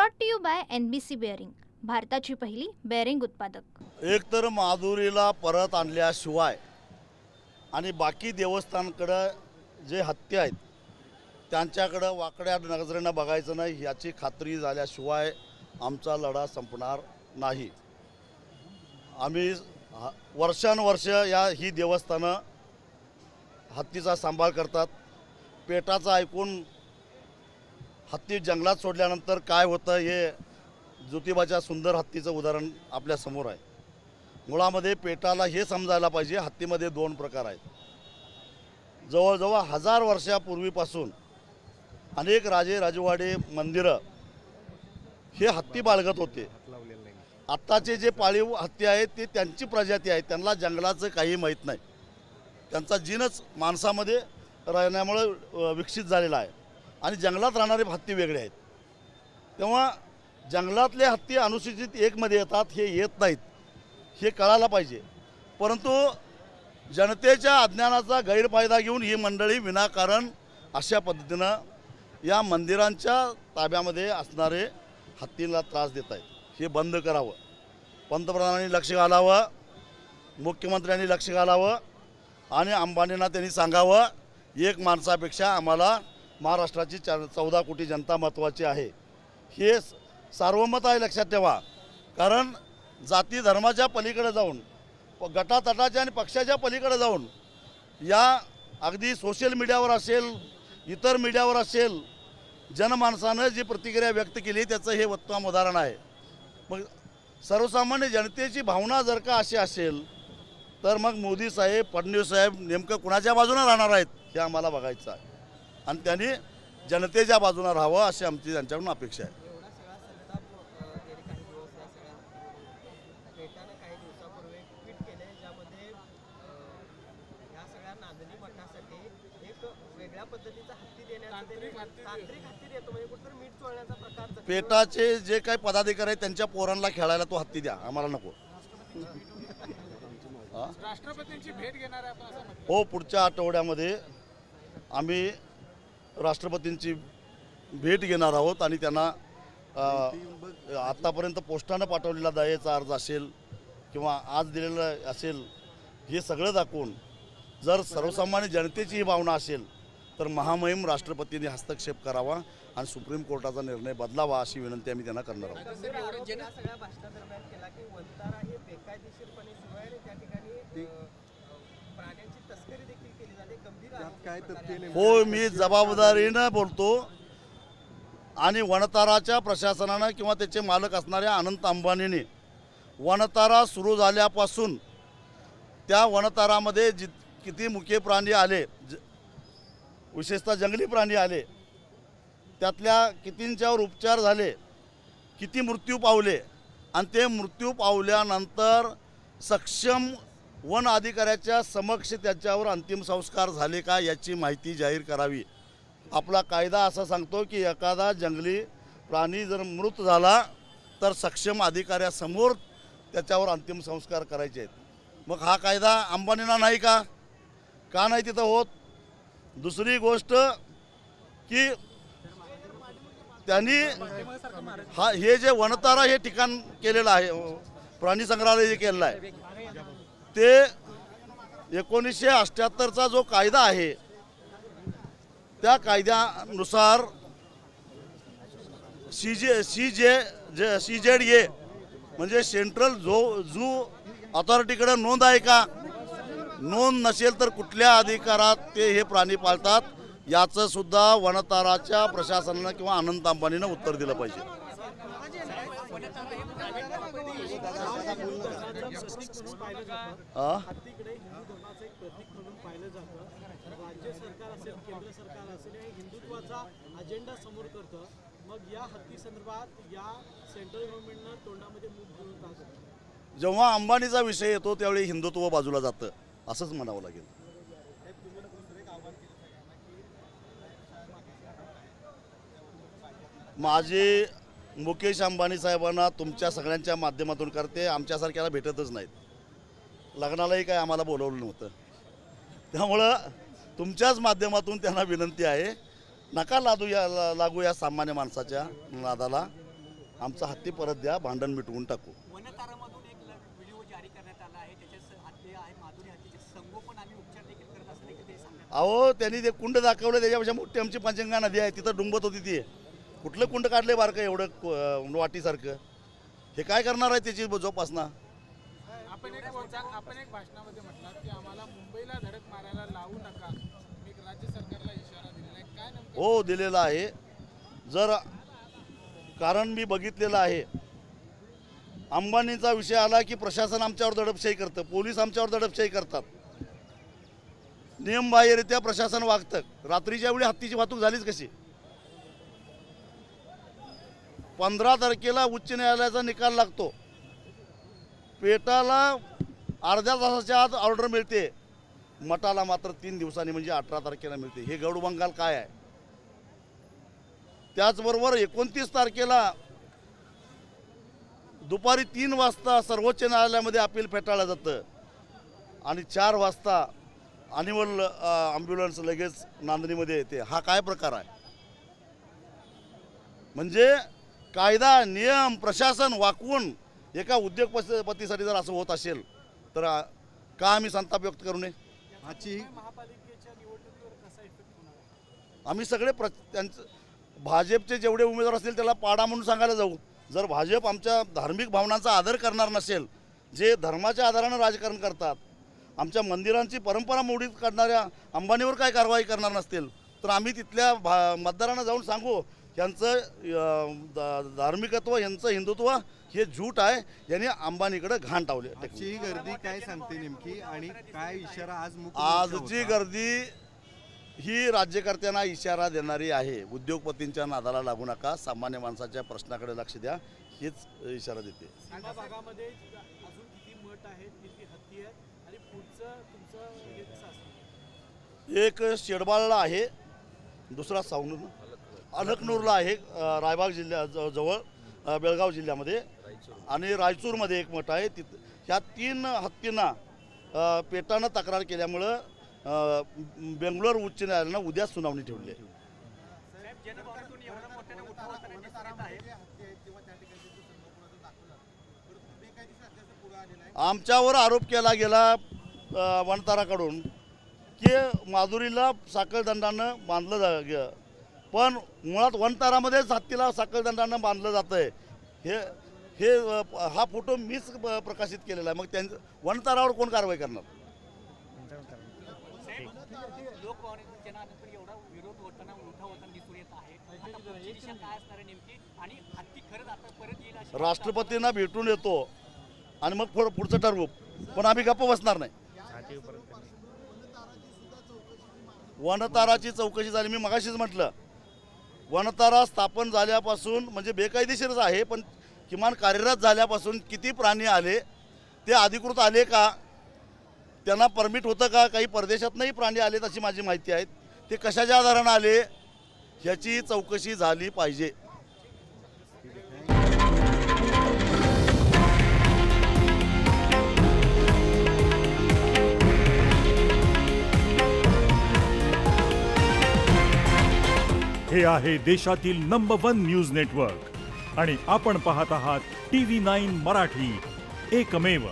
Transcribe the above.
Brought to you by NBC bearing, भारताची पहिली bearing उत्पादक। एक तर माधुरीला परत आणल्याशिवाय आणि बाकी देवस्थानकडे जे हत्या आहेत त्यांच्याकडे वाकड्या नजरेनं बघायचं नाही याची खात्री झाल्याशिवाय आमचा लढा संपणार नाही। आम्ही वर्षानुवर्ष ही देवस्थानं हत्तीचा सांभाळ करतात। पेटाचं ऐकून हत्ती जंगलात सोडल्यानंतर काय होतं हे ज्योतिबाच्या सुंदर हत्तीचं उदाहरण आपल्या समोर आहे। मुळामध्ये पेटाला हे समजायला पाहिजे हत्तीमध्ये दोन प्रकार आहेत। जवळजवळ 1000 वर्षापूर्वीपासून अनेक राजे राजवाडे मंदिरं हे हत्ती बाळगत होते। आत्ताचे जे पाळीव हत्ती आहेत ते त्यांची प्रजाती आहे, त्यांना जंगलाचं काही माहीत नाही। त्यांचा जीनच माणसामध्ये राहण्यामुळे विकसित झालेला आहे आणि जंगलात राहणारे हत्ती वेगळे आहेत। तेव्हा जंगलातले हत्ती अनुसूचित 1 मध्ये येतात, हे येत नाहीत, हे कळायला पाहिजे। परंतु जनतेच्या अज्ञानाचा गैरफायदा घेऊन ही मंडळी विनाकारण अशा पद्धतीनं या मंदिरांच्या ताब्यामध्ये असणारे हत्तींना त्रास देत आहेत। हे बंद करावं, पंतप्रधानांनी लक्ष घालावं, मुख्यमंत्र्यांनी लक्ष घालावं आणि अंबानींना त्यांनी सांगावं एक माणसापेक्षा आम्हाला महाराष्ट्राची 14 कोटी जनता महत्त्वाची आहे। हे सार्वमत आहे, लक्षात ठेवा। कारण जाती धर्माच्या पलीकडे जाऊन, गटातटाच्या आणि पक्षाच्या पलीकडे जाऊन या अगदी सोशल मीडियावर असेल, इतर मीडियावर असेल, जनमानसानं जी प्रतिक्रिया व्यक्त केली त्याचं हे उत्तम उदाहरण आहे। मग सर्वसामान्य जनतेची भावना जर का अशी असेल तर मग मोदी साहेब, फडणवीस साहेब नेमकं कुणाच्या बाजूने राहणार आहेत हे आम्हाला बघायचं आहे आणि त्यांनी जनतेच्या बाजूने राहावं अशी आमची त्यांच्याकडून अपेक्षा आहे। पेटाचे जे काही पदाधिकारी आहेत त्यांच्या पोरांना खेळायला तो हत्ती द्या, आम्हाला नको। राष्ट्रपतींची भेट घेणार आहे आपण? हो, पुढच्या आठवड्यामध्ये आम्ही राष्ट्रपतींची भेट घेणार आहोत आणि त्यांना आतापर्यंत पोस्टानं पाठवलेला दयेचा अर्ज असेल किंवा आज दिलेला असेल हे सगळं दाखवून जर सर्वसामान्य जनतेची ही भावना असेल तर महामहिम राष्ट्रपतींनी हस्तक्षेप करावा आणि सुप्रीम कोर्टाचा निर्णय बदलावा अशी विनंती आम्ही त्यांना करणार आहोत। हो, मी जबाबदारीनं बोलतो आणि वनताराच्या प्रशासनानं किंवा त्याचे मालक असणाऱ्या अनंत अंबानीने वनतारा सुरू झाल्यापासून त्या वनतारामध्ये किती मुके प्राणी आले, विशेषतः जंगली प्राणी आले, त्यातल्या कितींच्यावर उपचार झाले, किती मृत्यू पावले आणि ते मृत्यू पावल्यानंतर सक्षम वन अधिकाऱ्याच्या समक्ष त्याच्यावर अंतिम संस्कार झाले का याची माहिती जाहीर करावी। आपला कायदा असं सांगतो की एखादा जंगली प्राणी जर मृत झाला तर सक्षम अधिकाऱ्यासमोर त्याच्यावर अंतिम संस्कार करायचे आहेत। मग हा कायदा अंबानींना नाही का? का नाही तिथं होत? दुसरी गोष्ट की त्यांनी हे जे वनतारा हे ठिकाण केलेलं आहे, प्राणी संग्रहालय जे केलेलं आहे ते 1978चा जो कायदा आहे त्या कायद्यानुसार CZA म्हणजे सेंट्रल झू अथॉरिटीकडे नोंद आहे का? नोंद नसेल तर कुठल्या अधिकारात ते हे प्राणी पाळतात याचं सुद्धा वनताराच्या प्रशासनानं किंवा अनंत अंबानीनं उत्तर दिलं पाहिजे। अजेंडा समोर करतं, मग या हत्ती संदर्भात या सेंट्रल गव्हर्नमेंटनं तोंडामध्ये मूग घेऊन टाकलं। जेव्हा अंबानीचा विषय येतो त्यावेळी हिंदुत्व बाजूला जातं असंच म्हणावं लागेल। माझे मुकेश अंबानी साहेबांना तुमच्या सगळ्यांच्या माध्यमातून करते, आमच्यासारख्याला भेटतच नाहीत। लग्नालाही काय आम्हाला बोलवलं नव्हतं, त्यामुळं तुमच्याच माध्यमातून त्यांना विनंती आहे, नका लागू या सामान्य माणसाच्या नादाला। आमचा हत्ती परत द्या, भांडण मिटवून टाकू. वनतारामधून एक व्हिडिओ जारी करण्यात आला आहे. त्याच्यात हत्ती आहे, माधुरी हत्तीचे संगोपन आणि उपचार देखील करत असं देखील ते सांगतात. अहो त्यांनी ते कुंड दाखवलं, त्याच्यापेक्षा मोठी आमची पंचगंगा नदी आहे, तिथं डुंबत होती ती. कुठलं कुंड काढले बारकं एवढं वाटीसारखं? हे काय करणार आहे त्याची जोपासना? आपण एक भाषणामध्ये म्हटलात की आम्हाला मुंबईला धडक मारायला लावू नका. एक राज्य सरकारला इशारा दिलेला आहे, काय नेमकं? हो दिलेला आहे. जर कारण मी बघितलेलं आहे, अंबानीचा विषय आला की प्रशासन आमच्यावर दडपशाही करतं, पोलीस आमच्यावर दडपशाही करतात, नियमबाह्यरित्या प्रशासन वागतं. रात्रीच्या वेळी हत्तीची वाहतूक झालीच कशी? 15 तारखेला उच्च न्यायालयाचा निकाल लागतो, पेटाला अर्ध्या तासाच्या आत ऑर्डर मिळते, मठाला मात्र 3 दिवसांनी म्हणजे 18 तारखेला मिळते. हे गौड बंगाल काय आहे? त्याचबरोबर 29 तारखेला दुपारी 3 वाजता सर्वोच्च न्यायालयामध्ये अपील फेटाळलं जातं आणि 4 वाजता अॅन्युअल ॲम्ब्युलन्स लगेच नांदणीमध्ये येते. हा काय प्रकार आहे? म्हणजे कायदा नियम प्रशासन वाकवून एका उद्योगपतीसाठी जर असं होत असेल तर का आम्ही संताप व्यक्त करू नये? महापालिकेच्या निवडणुकीवर कसा इफेक्ट होणार? आम्ही सगळे त्यांचं भाजपचे जेवढे उमेदवार असतील त्याला पाडा म्हणून सांगायला जाऊ. जर भाजप आमच्या धार्मिक भावनांचा आदर करणार नसेल, जे धर्माच्या आधारानं राजकारण करतात, आमच्या मंदिरांची परंपरा मोडीत काढणाऱ्या अंबानीवर काय कारवाई करणार नसतील, तर आम्ही तिथल्या मतदारांना जाऊन सांगू यांचं धार्मिकत्व, यांचं हिंदुत्व हे झूट आहे, यांनी अंबानीकडे घाण टावले. आजची ही गर्दी काय सांगते नेमकी आणि काय इशारा आज आजची गर्दी ही राज्यकर्त्यांना इशारा देणारी आहे. उद्योगपतींच्या नादाला लागू नका, सामान्य माणसाच्या प्रश्नाकडे लक्ष द्या, हेच इशारा देते. सीमा भागामध्ये अजून किती मठ आहेत, किती हत्ती आहेत आणि पुढचं तुमचं हे कसं असतं? एक शेडबाळला आहे, दुसरा अलकनूरला आहे, रायबाग जवळ बेळगाव जिल्ह्यामध्ये, आणि रायचूरमध्ये एक मठ आहे. ह्या 3 हत्तींना पेटानं तक्रार केल्यामुळं बेंगलोर उच्च न्यायालयानं उद्या सुनावणी ठेवली आहे. आमच्यावर आरोप केला गेला वनताराकडून की माधुरीला साखळदंडानं बांधलं पण मुळात वनतारामध्येच हत्तीला साखळदंडानं बांधलं जातं आहे. हा फोटो मीच प्रकाशित केलेला आहे. मग त्यांचं वनतारावर कोण कारवाई करणार? एवढा विरोध होताना मोठा होताना दिसून येत आहे. काय असणार नेमकी आणि हत्ती खरंच आता परत येईल? राष्ट्रपतींना भेटून येतो आणि मग पुढचं ठरवू, पण आम्ही गप्प बसणार नाही. वनताराची चौकशी झाली. मी मगाशीच म्हटलं, वनतारा स्थापन झाल्यापासून म्हणजे बेकायदेशीरच आहे, पण किमान कार्यरत झाल्यापासून किती प्राणी आले, ते अधिकृत आले का, त्यांना परमिट होतं का, काही परदेशातनंही प्राणी आले अशी माझी माहिती आहे. ते कशाच्या आधारानं आले ह्याची चौकशी झाली पाहिजे. हे आहे देशातील नंबर 1 न्यूज नेटवर्क आणि आपण पाहत आहात TV9 मराठी, एकमेव.